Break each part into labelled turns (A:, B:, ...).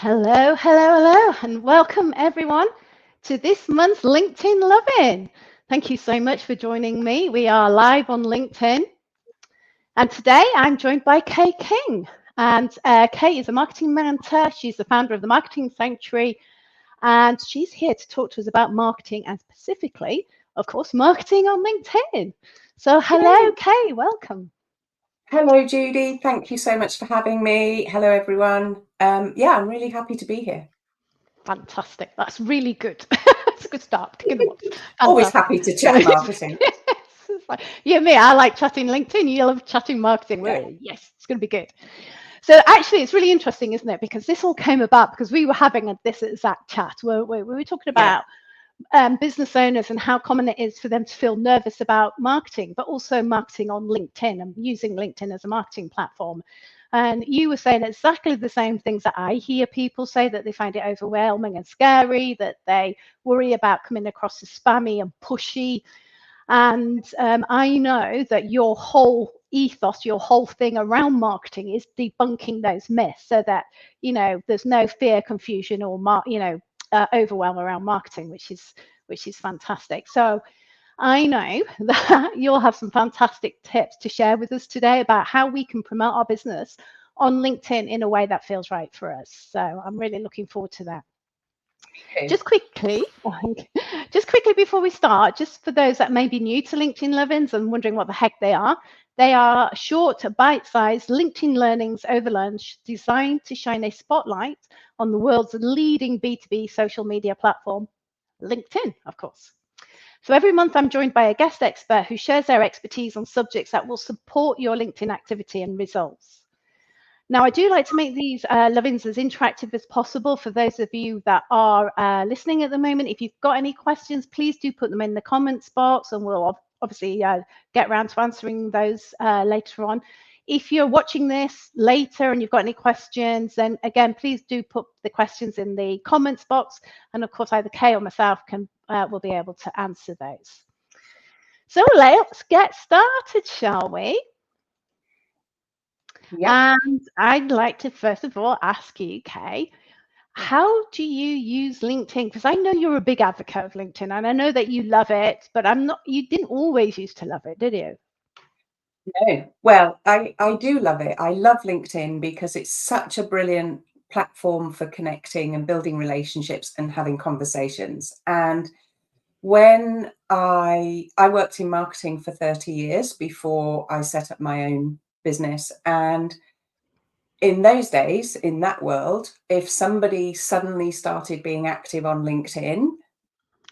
A: Hello, hello, hello, and welcome everyone to this month's LinkedIn LoveIn. Thank you so much for joining me. We are live on LinkedIn, and today I'm joined by Kaye King. And Kaye is a marketing mentor. She's the founder of the Marketing Sanctuary, and she's here to talk to us about marketing and specifically, of course, marketing on LinkedIn. So, hello,
B: Yay.
A: Kaye, welcome.
B: Hello, Judy. Thank you so much for having me. Hello, everyone. Yeah, I'm really happy to be here.
A: Fantastic. That's really good. That's a good start. Tick in the box.
B: Always
A: Fantastic.
B: happy to
A: So,
B: chat marketing.
A: yes, it's like, you and me, I like chatting LinkedIn. You love chatting marketing.
B: Yeah,
A: Yes, it's going to be good. So actually, it's really interesting, isn't it? Because this all came about because we were having this exact chat where we were talking
B: yeah,
A: about business owners and how common it is for them to feel nervous about marketing, but also marketing on LinkedIn and using LinkedIn as a marketing platform. And you were saying exactly the same things that I hear people say, that they find it overwhelming and scary, that they worry about coming across as spammy and pushy. And I know that your whole ethos, your whole thing around marketing is debunking those myths so that, there's no fear, confusion, or, overwhelm around marketing, which is fantastic. So I know that you'll have some fantastic tips to share with us today about how we can promote our business on LinkedIn in a way that feels right for us. So I'm really looking forward to that.
B: okay.
A: Just quickly, just quickly before we start, just for those that may be new to LinkedIn Learnings and wondering what the heck they are short, bite-sized LinkedIn learnings over lunch designed to shine a spotlight on the world's leading B2B social media platform, LinkedIn, of course. So every month I'm joined by a guest expert who shares their expertise on subjects that will support your LinkedIn activity and results. Now, I do like to make these Love-ins as interactive as possible for those of you that are listening at the moment. If you've got any questions, please do put them in the comments box and we'll obviously get around to answering those later on. If you're watching this later and you've got any questions, then again, please do put the questions in the comments box. And of course, either Kaye or myself will be able to answer those. So let's get started, shall we?
B: Yep.
A: And I'd like to first of all ask you, Kaye, how do you use LinkedIn? Because I know you're a big advocate of LinkedIn and I know that you love it, but you didn't always used to love it, did you?
B: No. Well, I do love it. I love LinkedIn because it's such a brilliant platform for connecting and building relationships and having conversations. And when I worked in marketing for 30 years before I set up my own business, and in those days, in that world, if somebody suddenly started being active on LinkedIn,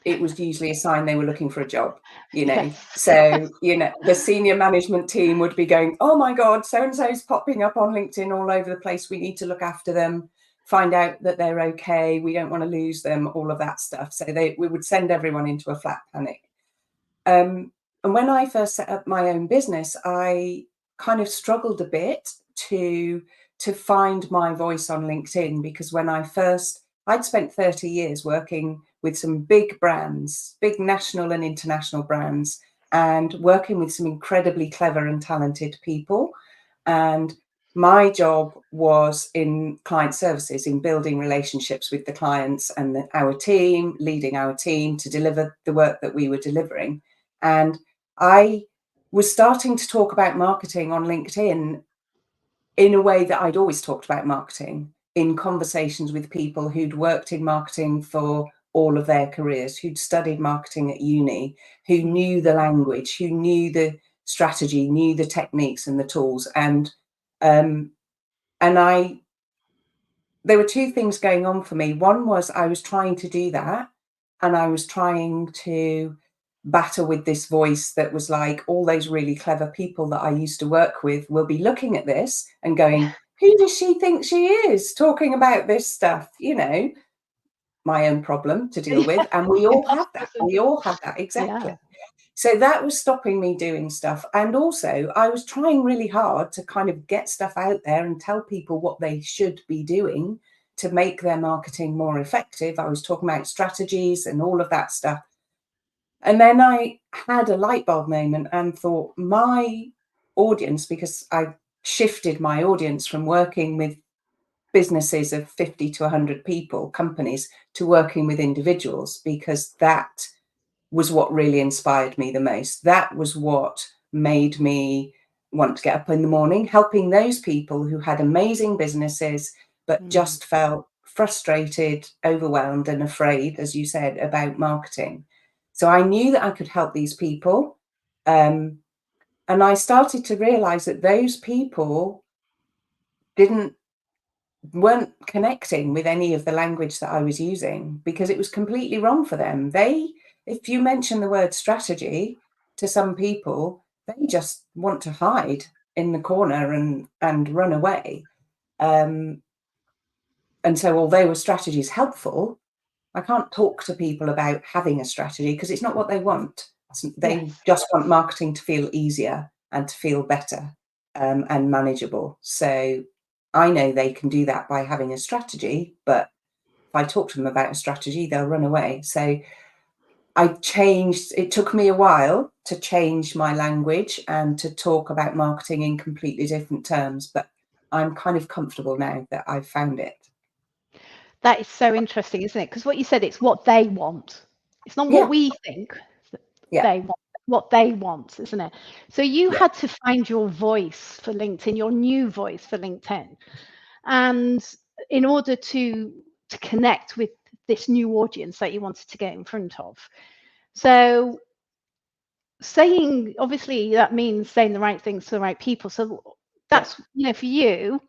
B: it was usually a sign they were looking for a job, you know.
A: Yes.
B: So, the senior management team would be going, oh my God, so-and-so's popping up on LinkedIn all over the place. We need to look after them, find out that they're okay. We don't want to lose them, all of that stuff. So we would send everyone into a flat panic. And when I first set up my own business, I kind of struggled a bit to find my voice on LinkedIn, because when I'd spent 30 years working with some big brands, big national and international brands, and working with some incredibly clever and talented people. And my job was in client services, in building relationships with the clients and our team, leading our team to deliver the work that we were delivering. And I was starting to talk about marketing on LinkedIn in a way that I'd always talked about marketing, in conversations with people who'd worked in marketing for all of their careers, who'd studied marketing at uni, who knew the language, who knew the strategy, knew the techniques and the tools. And um, and there were two things going on for me. One was I was trying to do that, and I was trying to battle with this voice that was like, all those really clever people that I used to work with will be looking at this and going, who does she think she is talking about this stuff? My own problem to deal with. And we all have
A: Imposter
B: that. We
A: syndrome.
B: all have that.
A: Yeah.
B: Exactly. So that was stopping me doing stuff. And also, I was trying really hard to kind of get stuff out there and tell people what they should be doing to make their marketing more effective. I was talking about strategies and all of that stuff. And then I had a light bulb moment and thought, my audience, because I shifted my audience from working with businesses of 50 to 100 people, companies, to working with individuals, because that was what really inspired me the most. That was what made me want to get up in the morning, helping those people who had amazing businesses, but just felt frustrated, overwhelmed, and afraid, as you said, about marketing. So I knew that I could help these people. And I started to realize that those people weren't connecting with any of the language that I was using, because it was completely wrong for them. If you mention the word strategy to some people, they just want to hide in the corner and run away. And so although a strategy is helpful, I can't talk to people about having a strategy, because it's not what they want. They just want marketing to feel easier and to feel better, and manageable. So I know they can do that by having a strategy, but if I talk to them about a strategy, they'll run away. So it took me a while to change my language and to talk about marketing in completely different terms, but I'm kind of comfortable now that I've found it.
A: That is so interesting, isn't it? Because what you said, it's what they want. It's not what we think they want, what they want, isn't it? So you had to find your voice for LinkedIn, your new voice for LinkedIn. And in order to connect with this new audience that you wanted to get in front of. So obviously that means saying the right things to the right people. So that's, for you,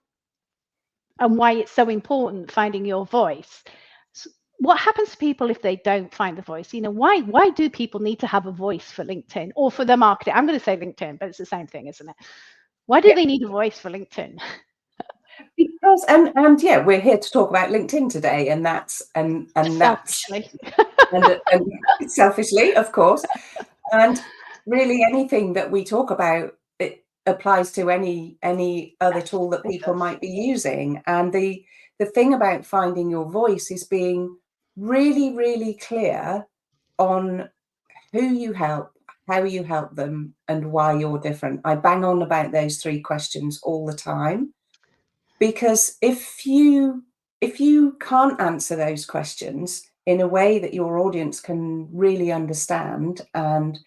A: and why it's so important finding your voice. So what happens to people if they don't find the voice? Why do people need to have a voice for LinkedIn or for their marketing? I'm going to say LinkedIn, but it's the same thing, isn't it? Why do they need a voice for LinkedIn?
B: Because we're here to talk about LinkedIn today, and that's
A: Selfishly.
B: and selfishly, of course. And really, anything that we talk about, it applies to any other tool that people might be using. And the thing about finding your voice is being really, really clear on who you help, how you help them, and why you're different. I bang on about those 3 questions all the time, because if you can't answer those questions in a way that your audience can really understand and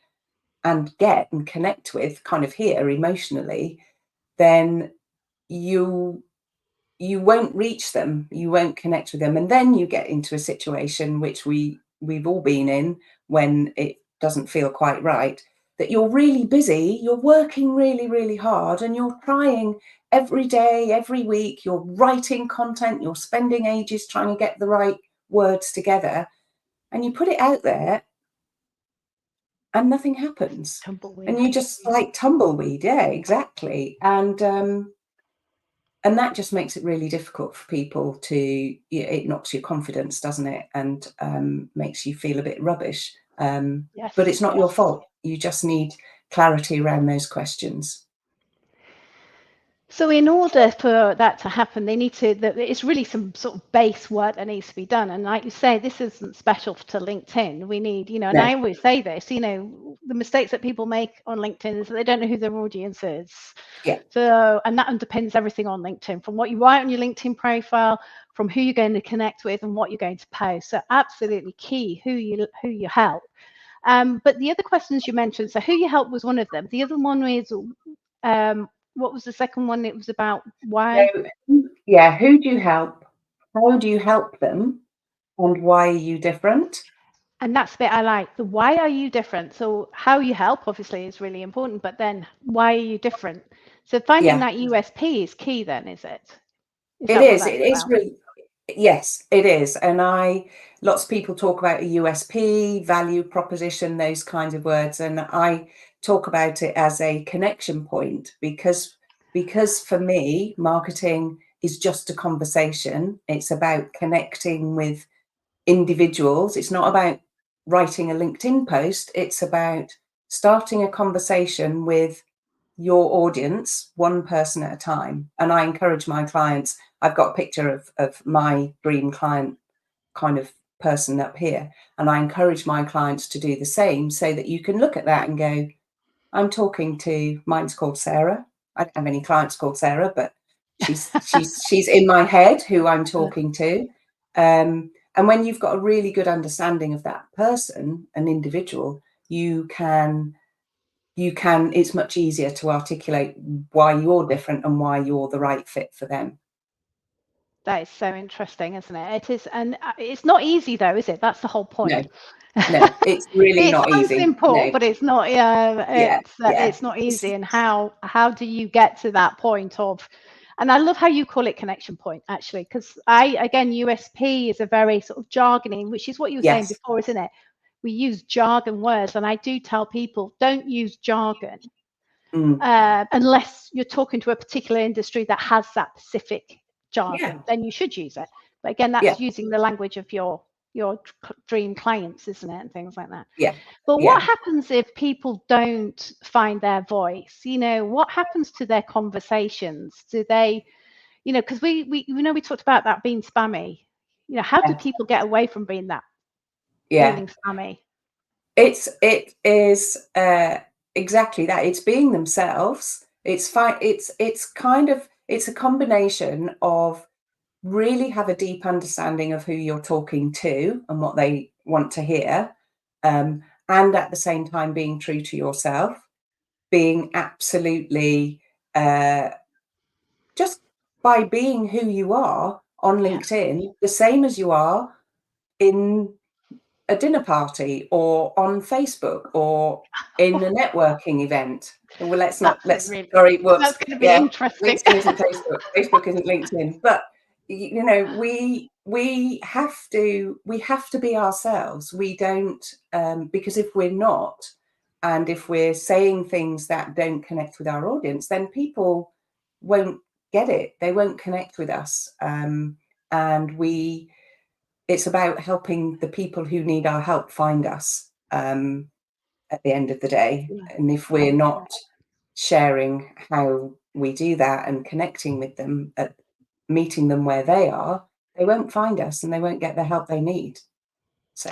B: get and connect with, kind of hear emotionally, then you won't reach them, you won't connect with them. And then you get into a situation which we've all been in, when it doesn't feel quite right, that you're really busy, you're working really, really hard, and you're trying every day, every week, you're writing content, you're spending ages trying to get the right words together, and you put it out there and nothing happens.
A: Tumbleweed.
B: And you just like tumbleweed. Yeah, exactly. And that just makes it really difficult for people to, it knocks your confidence, doesn't it? And makes you feel a bit rubbish. But it's not your fault. You just need clarity around those questions.
A: So in order for that to happen, it's really some sort of base work that needs to be done. And like you say, this isn't special to LinkedIn. We need, and I always say this, the mistakes that people make on LinkedIn is that they don't know who their audience is.
B: Yeah.
A: So, and that underpins everything on LinkedIn, from what you write on your LinkedIn profile, from who you're going to connect with, and what you're going to post. So absolutely key, who you help. But the other questions you mentioned, so who you help was one of them. The other one is, what was the second one? It was about why.
B: So, who do you help? How do you help them? And why are you different?
A: And that's the bit I like. The why are you different? So how you help obviously is really important, but then why are you different? So finding that USP is key then, is it?
B: It is really, yes, it is. And lots of people talk about a USP, value proposition, those kinds of words. And I talk about it as a connection point, because for me, marketing is just a conversation. It's about connecting with individuals. It's not about writing a LinkedIn post. It's about starting a conversation with your audience, one person at a time. And I encourage my clients, I've got a picture of my dream client kind of person up here, and I encourage my clients to do the same, so that you can look at that and go, I'm talking to, mine's called Sarah. I don't have any clients called Sarah, but She's in my head who I'm talking to. And when you've got a really good understanding of that person, an individual, it's much easier to articulate why you're different and why you're the right fit for them.
A: That is so interesting, isn't it? It is, and it's not easy though, is it? That's the whole point.
B: No, it's really
A: It
B: not
A: sounds
B: easy.
A: simple,
B: No.
A: but it's not. It's not easy. And how do you get to that point of? And I love how you call it connection point, actually, because again, USP is a very sort of jargony, which is what you were saying
B: Yes.
A: before, isn't it? We use jargon words, and I do tell people, don't use jargon unless you're talking to a particular industry that has that specific jargon. Then you should use it. But again, that's using the language of your dream clients, isn't it, and things like that. But what happens if people don't find their voice? What happens to their conversations? Do they, because we talked about that being spammy. How do people get away from being that feeling spammy?
B: It is exactly that. It's being themselves. It's fine. It's a combination of really have a deep understanding of who you're talking to and what they want to hear, and at the same time being true to yourself, being absolutely just by being who you are on LinkedIn, the same as you are in a dinner party or on Facebook or in a networking event. Well,
A: That's going to be interesting.
B: LinkedIn isn't Facebook. Facebook isn't LinkedIn. But we have to be ourselves. We don't because if we're not, and if we're saying things that don't connect with our audience, then people won't get it. They won't connect with us. And it's about helping the people who need our help find us at the end of the day. And if we're not sharing how we do that and connecting with them, meeting them where they are, they won't find us and they won't get the help they need. So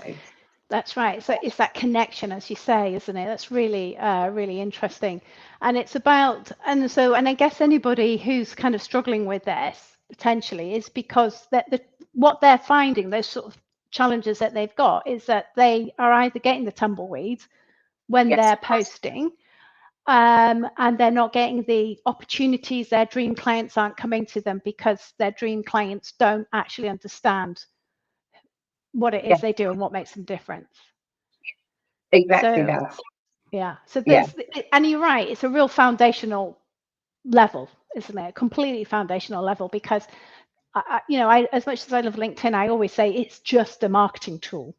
A: that's right. So it's that connection, as you say, isn't it? That's really, really interesting. And it's about, and I guess anybody who's kind of struggling with this potentially is because what they're finding, those sort of challenges that they've got, is that they are either getting the tumbleweeds when they're posting, and they're not getting the opportunities. Their dream clients aren't coming to them because their dream clients don't actually understand what it is they do and what makes them different.
B: Exactly that.
A: Yeah. So there's, and you're right, it's a real foundational level, isn't it? A completely foundational level, because I as much as I love LinkedIn, I always say it's just a marketing tool.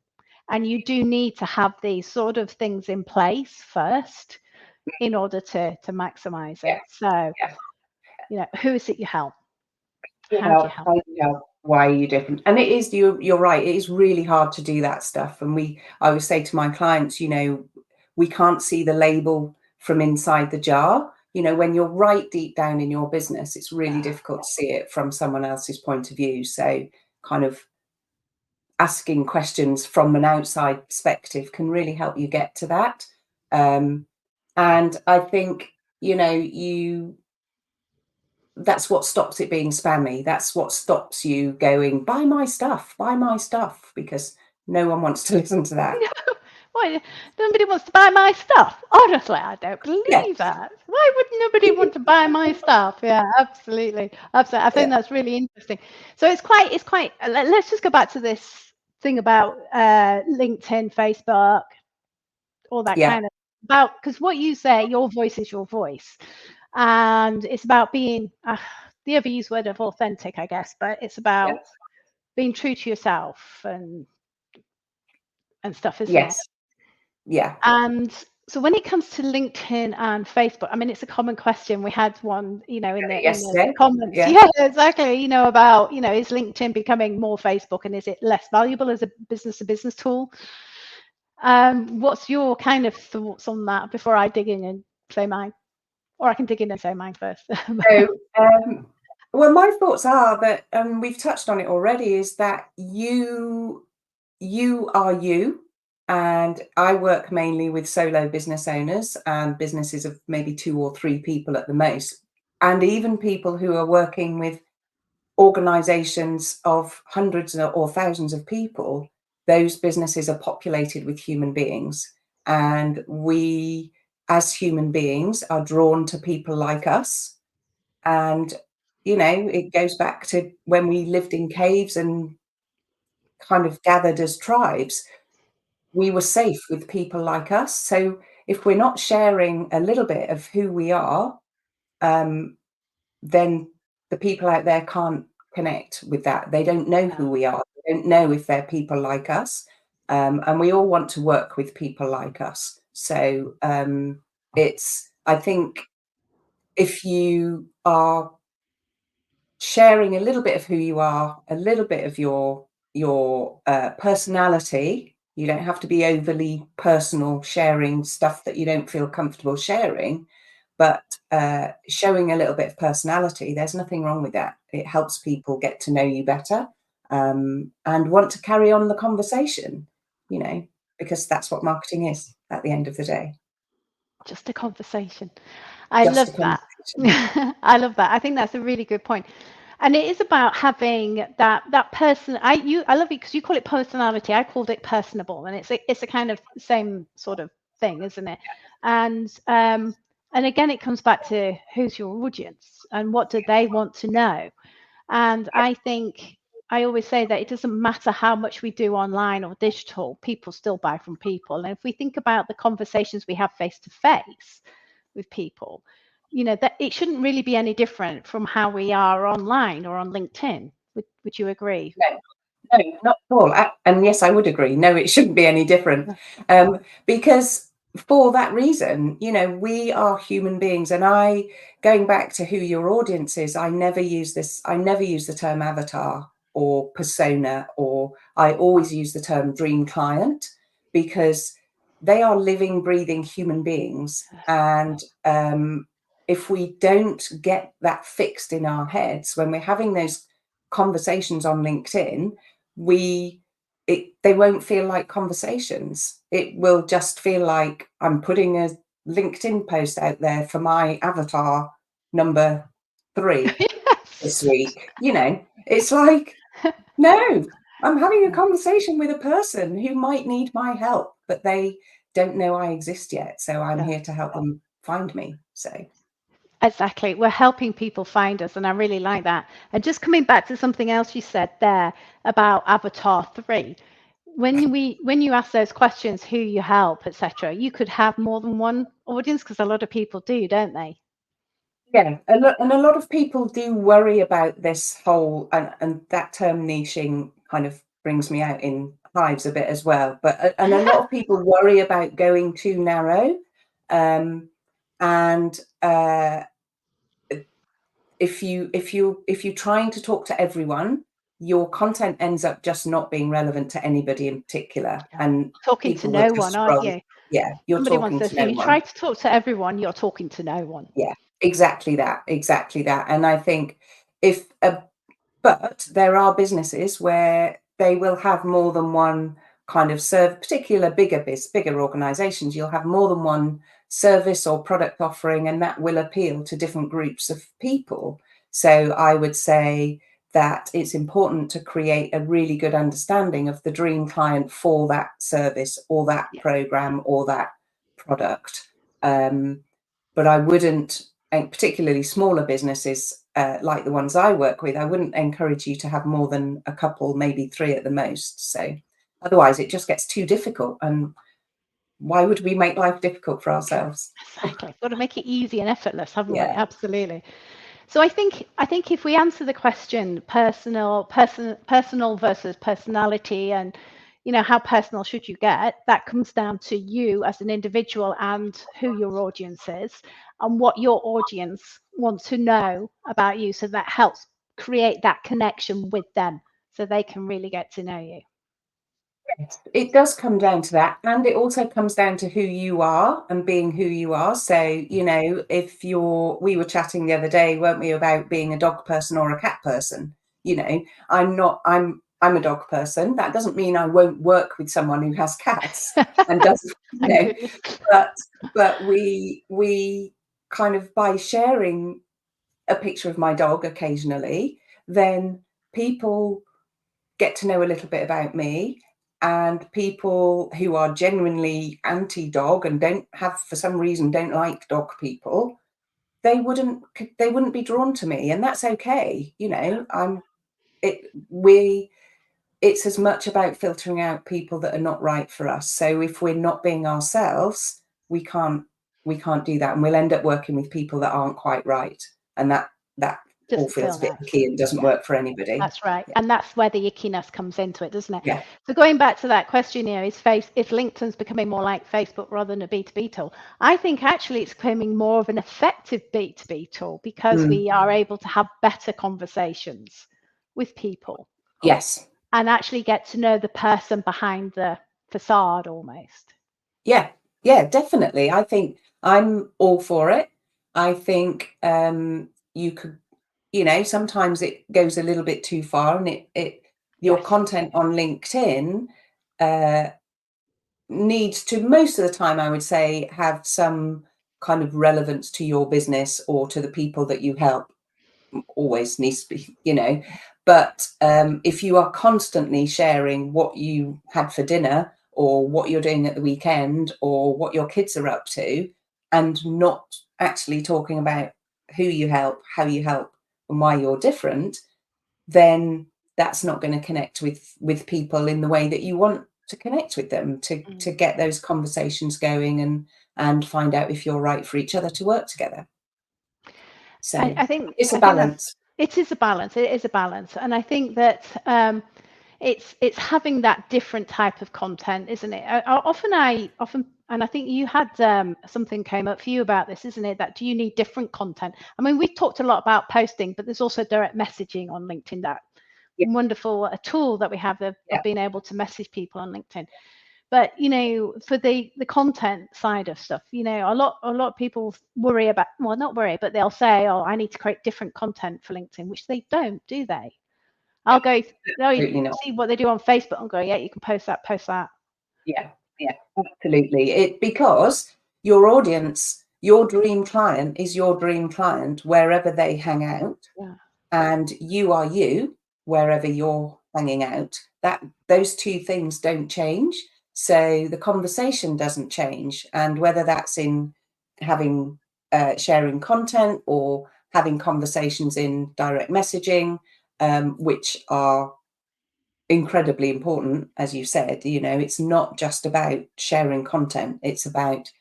A: And you do need to have these sort of things in place first in order to maximize it. So, who is it you help? How do you help?
B: Why are you different? And it is, you're right, it is really hard to do that stuff. And I always say to my clients, we can't see the label from inside the jar. When you're right deep down in your business, it's really difficult to see it from someone else's point of view. So kind of asking questions from an outside perspective can really help you get to that. And I think, that's what stops it being spammy. That's what stops you going, buy my stuff, because no one wants to listen to that.
A: Why nobody wants to buy my stuff? Honestly, I don't believe that. Why would nobody want to buy my stuff? Yeah, absolutely. I think that's really interesting. So it's quite. Let's just go back to this thing about LinkedIn, Facebook, all that kind of because what you say, your voice is your voice, and it's about being the overused word of authentic, I guess, but it's about being true to yourself and stuff, isn't it?
B: Yeah.
A: And so when it comes to LinkedIn and Facebook, I mean, it's a common question. We had one, in the comments. Yeah, exactly. About, is LinkedIn becoming more Facebook, and is it less valuable as a business-to-business tool? What's your kind of thoughts on that before I dig in and say mine? Or I can dig in and say mine first.
B: Well, my thoughts are that we've touched on it already, is that you are you. And I work mainly with solo business owners and businesses of maybe 2 or 3 people at the most. and even people who are working with organizations of hundreds or thousands of people, those businesses are populated with human beings. And we, as human beings, are drawn to people like us. And, you know, it goes back to when we lived in caves and kind of gathered as tribes. We were safe with people like us. So if we're not sharing a little bit of who we are, then the people out there can't connect with that. They don't know who we are. They don't know if they're people like us. And we all want to work with people like us. So I think if you are sharing a little bit of who you are, a little bit of your personality, you don't have to be overly personal, sharing stuff that you don't feel comfortable sharing, but showing a little bit of personality, there's nothing wrong with that. It helps people get to know you better, and want to carry on the conversation, you know, because that's what marketing is at the end of the day.
A: Just a conversation. I
B: Just
A: love
B: a
A: that.
B: conversation.
A: I love that. I think that's a really good point. And it is about having that person. I love it because you call it personality. I called it personable, and it's a kind of same sort of thing, isn't it? And again, it comes back to who's your audience and what do they want to know. And I think I always say that it doesn't matter how much we do online or digital, people still buy from people. And if we think about the conversations we have face to face with people, you know, that it shouldn't really be any different from how we are online or on LinkedIn. Would you agree?
B: No, no, not at all. And yes, I would agree. No, it shouldn't be any different. Because for that reason, you know, we are human beings. And going back to who your audience is, I never use the term avatar or persona, or I always use the term dream client, because they are living, breathing human beings. And if we don't get that fixed in our heads when we're having those conversations on LinkedIn, they won't feel like conversations. It will just feel like I'm putting a LinkedIn post out there for my avatar number 3 this
A: Yes.
B: week. You know, it's like, no, I'm having a conversation with a person who might need my help, but they don't know I exist yet. So I'm
A: Yeah.
B: here to help them find me. So
A: Exactly. We're helping people find us, and I really like that. And just coming back to something else you said there about Avatar 3, when you ask those questions, who you help, etc., you could have more than one audience because a lot of people do, don't they?
B: yeah, and a lot of people do worry about this whole, and that term niching kind of brings me out in hives a bit as well. But and a lot of people worry about going too narrow, and if you're trying to talk to everyone, your content ends up just not being relevant to anybody in particular,
A: Yeah.
B: and
A: Talking to
B: people will
A: no
B: just
A: one, aren't
B: scroll.
A: you?
B: Yeah, you're
A: Somebody once
B: talking
A: says,
B: to
A: if
B: no
A: you
B: one.
A: try to talk to everyone, you're talking to no one.
B: Yeah, exactly that, exactly that. And I think if but there are businesses where they will have more than one kind of particular bigger organizations, you'll have more than one service or product offering, and that will appeal to different groups of people. So I would say that it's important to create a really good understanding of the dream client for that service or that
A: Yeah.
B: program or that product. But I wouldn't, and particularly smaller businesses like the ones I work with, I wouldn't encourage you to have more than a couple, maybe 3 at the most. So otherwise it just gets too difficult. And why would we make life difficult for ourselves?
A: Exactly. Got to make it easy and effortless, haven't we?
B: Yeah.
A: Absolutely. So I think if we answer the question personal versus personality, and how personal should you get, that comes down to you as an individual and who your audience is and what your audience wants to know about you, so that helps create that connection with them so they can really get to know you.
B: It does come down to that. And it also comes down to who you are and being who you are. So, we were chatting the other day, weren't we, about being a dog person or a cat person? I'm a dog person. That doesn't mean I won't work with someone who has cats and doesn't,
A: Thank goodness.
B: but we kind of, by sharing a picture of my dog occasionally, then people get to know a little bit about me. And people who are genuinely anti-dog and for some reason don't like dog people, they wouldn't be drawn to me, and that's okay. It's as much about filtering out people that are not right for us. So if we're not being ourselves, we can't do that, and we'll end up working with people that aren't quite right, and that all
A: Doesn't
B: feels
A: feel
B: a bit
A: nice.
B: icky and doesn't work for anybody.
A: That's right. And that's where the ickiness comes into it, doesn't it?
B: Yeah.
A: So going back to that question here, if LinkedIn's becoming more like Facebook rather than a B2B tool, I think actually it's becoming more of an effective B2B tool because we are able to have better conversations with people.
B: Yes.
A: And actually get to know the person behind the facade almost.
B: Yeah, definitely. I think I'm all for it. I think you could, sometimes it goes a little bit too far, and your
A: Yes.
B: content on LinkedIn needs to, most of the time, I would say, have some kind of relevance to your business or to the people that you help. Always needs to be, but if you are constantly sharing what you had for dinner or what you're doing at the weekend or what your kids are up to, and not actually talking about who you help, how you help, and why you're different, then that's not going to connect with people in the way that you want to connect with them, to get those conversations going and find out if you're right for each other to work together. So
A: I think
B: it's a balance.
A: It is a balance. It is a balance, and I think that it's having that different type of content, isn't it? Often, and I think you had something came up for you about this, isn't it? That do you need different content? I mean, we've talked a lot about posting, but there's also direct messaging on LinkedIn. That wonderful tool that we have of being able to message people on LinkedIn. But for the content side of stuff, a lot of people worry about, well, not worry, but they'll say, oh, I need to create different content for LinkedIn, which they don't, do they? I'll go see what they do on Facebook and go, yeah, you can post that.
B: Yeah, absolutely. Because your audience, your dream client is your dream client wherever they hang out, and you are you wherever you're hanging out. Those two things don't change. So the conversation doesn't change, and whether that's in having sharing content or having conversations in direct messaging, which are incredibly important, as you said, it's not just about sharing content, it's about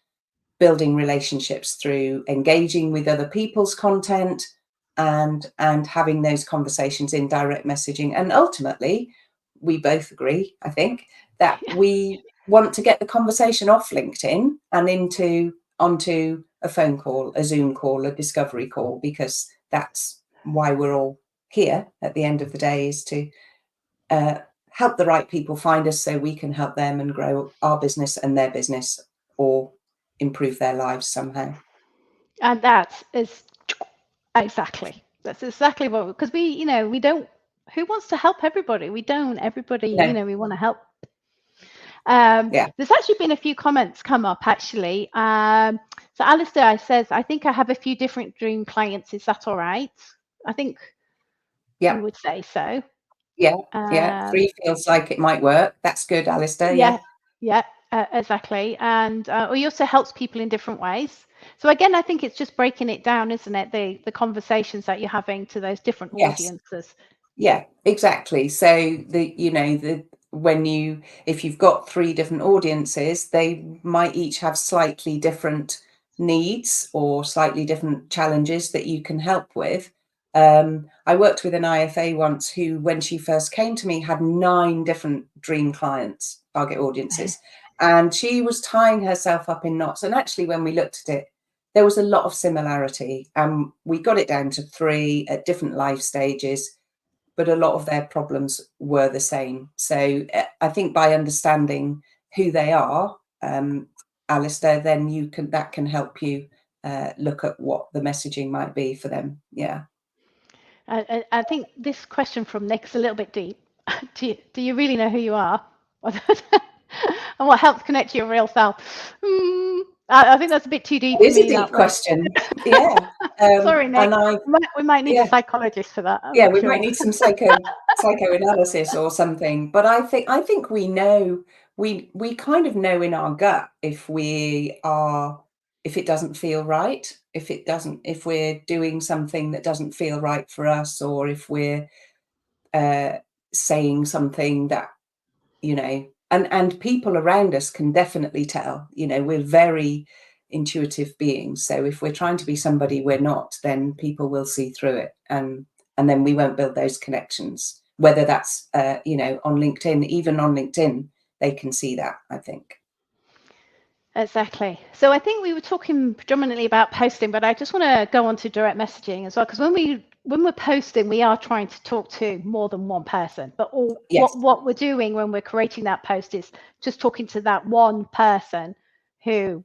B: building relationships through engaging with other people's content and having those conversations in direct messaging. And ultimately, we both agree, I think, that we want to get the conversation off LinkedIn and onto a phone call, a Zoom call, a discovery call, because that's why we're all here at the end of the day, is to help the right people find us so we can help them and grow our business and their business, or improve their lives somehow.
A: And that's exactly what, because we don't, who wants to help everybody? We don't. Everybody, we want to help. There's actually been a few comments come up actually. So Alistair says, I think I have a few different dream clients. Is that all right? I think we would say so.
B: Yeah. 3 feels like it might work. That's good, Alistair.
A: Yeah, exactly. And it also helps people in different ways. So again, I think it's just breaking it down, isn't it? The conversations that you're having to those different audiences.
B: Yeah, exactly. So if you've got 3 different audiences, they might each have slightly different needs or slightly different challenges that you can help with. I worked with an IFA once who, when she first came to me, had 9 different dream clients, target audiences, and she was tying herself up in knots. And actually, when we looked at it, there was a lot of similarity. We got it down to 3 at different life stages, but a lot of their problems were the same. So I think by understanding who they are, Alistair, then that can help you look at what the messaging might be for them. Yeah.
A: I think this question from Nick's a little bit deep. Do you really know who you are? And what helps connect to your real self? I think that's a bit too deep
B: It
A: for
B: is a
A: me,
B: deep
A: that one.
B: question. Yeah.
A: Sorry, Nick.
B: And
A: We might need
B: yeah,
A: a psychologist for that, I'm
B: yeah,
A: not
B: we
A: sure.
B: might need some psychoanalysis or something. But I think we know, we kind of know in our gut if it doesn't feel right, if we're doing something that doesn't feel right for us, or if we're saying something that, you know, and people around us can definitely tell, you know, we're very intuitive beings. So if we're trying to be somebody we're not, then people will see through it, and then we won't build those connections, whether that's you know, on LinkedIn. Even on LinkedIn they can see that, I think.
A: Exactly. So I think we were talking predominantly about posting, but I just want to go on to direct messaging as well, because when we're posting, we are trying to talk to more than one person. But
B: Yes.
A: what we're doing when we're creating that post is just talking to that one person who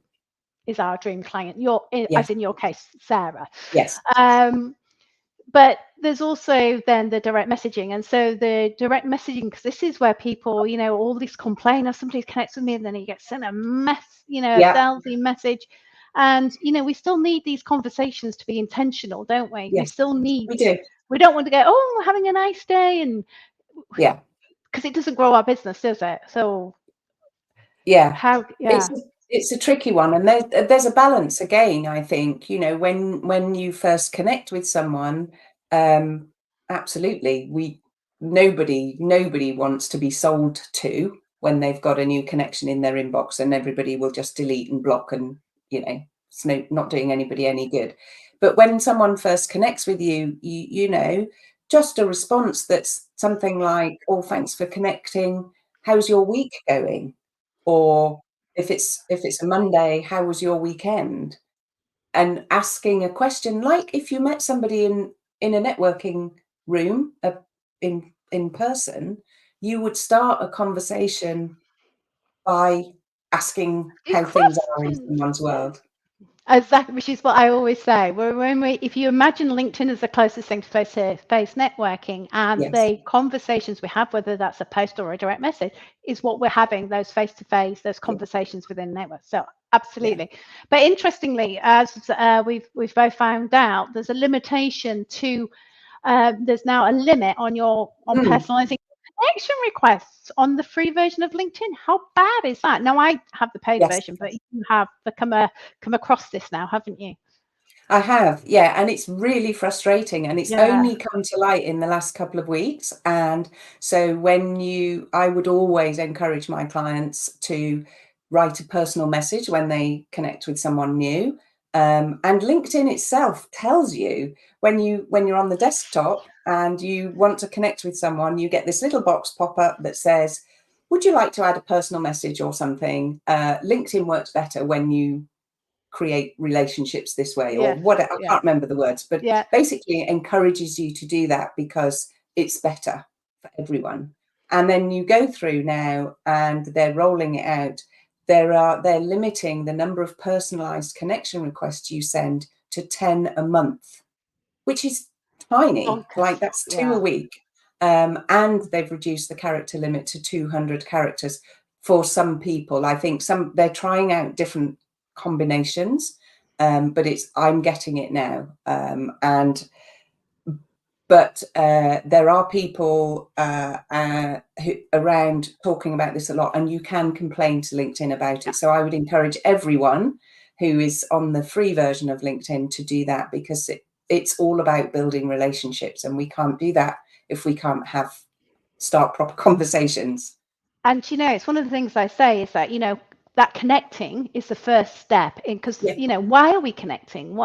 A: is our dream client.
B: Yeah.
A: As in your case, Sarah.
B: Yes.
A: But there's also then the direct messaging. And so the direct messaging, because this is where people, you know, all these complain, oh, somebody connects with me and then he gets sent a a
B: Yeah.
A: salesy message. And, you know, we still need these conversations to be intentional, don't we? We
B: Yes,
A: still need,
B: we do.
A: we don't want to go, oh, we're having a nice day. And
B: Yeah.
A: because it doesn't grow our business, does it? So
B: Yeah.
A: how, yeah.
B: It's a tricky one, and there's a balance again. I think, you know, when you first connect with someone, absolutely, nobody wants to be sold to when they've got a new connection in their inbox, and everybody will just delete and block, and, you know, it's not doing anybody any good. But when someone first connects with you, you know, just a response that's something like, "Oh, thanks for connecting. How's your week going?" Or if it's a Monday, how was your weekend? And asking a question, like if you met somebody in a networking room, in person, you would start a conversation by asking
A: These
B: how things are in
A: questions.
B: someone's world.
A: Exactly, which is what I always say. If you imagine LinkedIn as the closest thing to face-to-face networking, and
B: Yes.
A: the conversations we have, whether that's a post or a direct message, is what we're having, those face-to-face, those
B: Yeah.
A: conversations within networks. So
B: Yeah.
A: absolutely. But interestingly, as we've both found out, there's a limitation to there's now a limit on personalizing connection requests on the free version of LinkedIn. How bad is that? Now, I have the paid
B: Yes.
A: version, but you have come across this now, haven't you?
B: I have, yeah, and it's really frustrating, and it's
A: Yeah.
B: only come to light in the last couple of weeks. And so I would always encourage my clients to write a personal message when they connect with someone new. And LinkedIn itself tells you when you're on the desktop and you want to connect with someone, you get this little box pop up that says, "Would you like to add a personal message or something?" LinkedIn works better when you create relationships this way, or
A: Yes.
B: what, I
A: Yeah.
B: can't remember the words, but
A: Yeah.
B: basically it encourages you to do that because it's better for everyone. And then you go through now and they're rolling it out. They're limiting the number of personalized connection requests you send to 10 a month, which is tiny.
A: Bonkers.
B: Like, that's 2 a
A: Yeah.
B: week. And they've reduced the character limit to 200 characters for some people. I think they're trying out different combinations, but I'm getting it now. But there are people who around talking about this a lot, and you can complain to LinkedIn about it. So I would encourage everyone who is on the free version of LinkedIn to do that, because it's all about building relationships, and we can't do that if we can't start proper conversations.
A: And, you know, it's one of the things I say is that, you know, that connecting is the first step in, because,
B: Yeah,
A: you know, why are we connecting?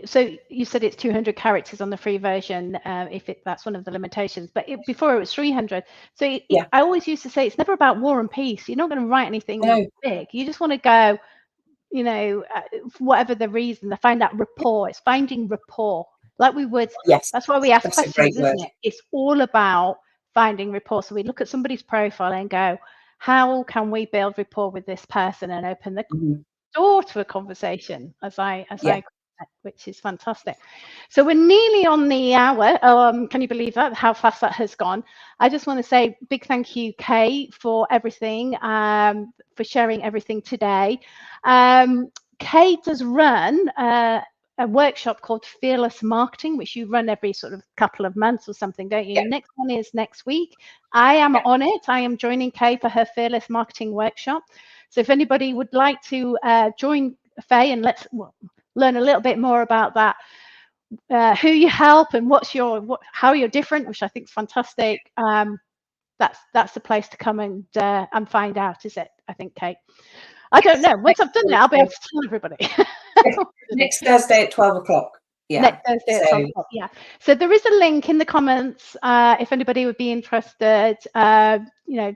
A: So you said it's 200 characters on the free version, if that's one of the limitations, but before it was 300. So
B: yeah,
A: I always used to say it's never about war and peace. You're not going to write anything
B: no,
A: big. You just want to go, you know, for whatever the reason, to find that rapport. It's finding rapport. Like we would,
B: yes,
A: that's why we ask
B: that's a great
A: questions,
B: word.
A: isn't it? It's all about finding rapport. So we look at somebody's profile and go, how can we build rapport with this person and open the
B: Mhm.
A: door to a conversation,
B: Yeah,
A: which is fantastic. So we're nearly on the hour. Can you believe that? How fast that has gone. I just want to say big thank you, Kaye, for everything, for sharing everything today. Kaye does run a workshop called Fearless Marketing, which you run every sort of couple of months or something, don't you?
B: Yeah.
A: Next one is next week. I am on it. I am joining Kaye for her Fearless Marketing workshop. So if anybody would like to join Faye and let's learn a little bit more about that, who you help and how you're different, which I think is fantastic. That's the place to come and find out, is it? I think, Kaye. I don't know. Once I've done it, I'll be able to tell everybody.
B: Next Thursday at 12 o'clock. Yeah.
A: Next Thursday at 12 o'clock. Yeah. So there is a link in the comments if anybody would be interested,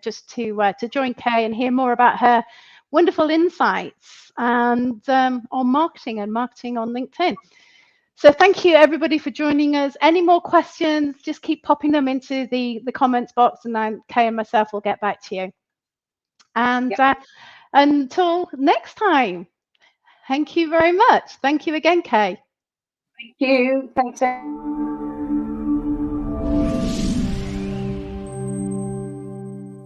A: just to join Kaye and hear more about her wonderful insights and on marketing and marketing on LinkedIn. So thank you everybody for joining us. Any more questions, just keep popping them into the comments box and then Kaye and myself will get back to you. And until next time, thank you very much. Thank you again, Kaye.
B: Thank you. Thanks.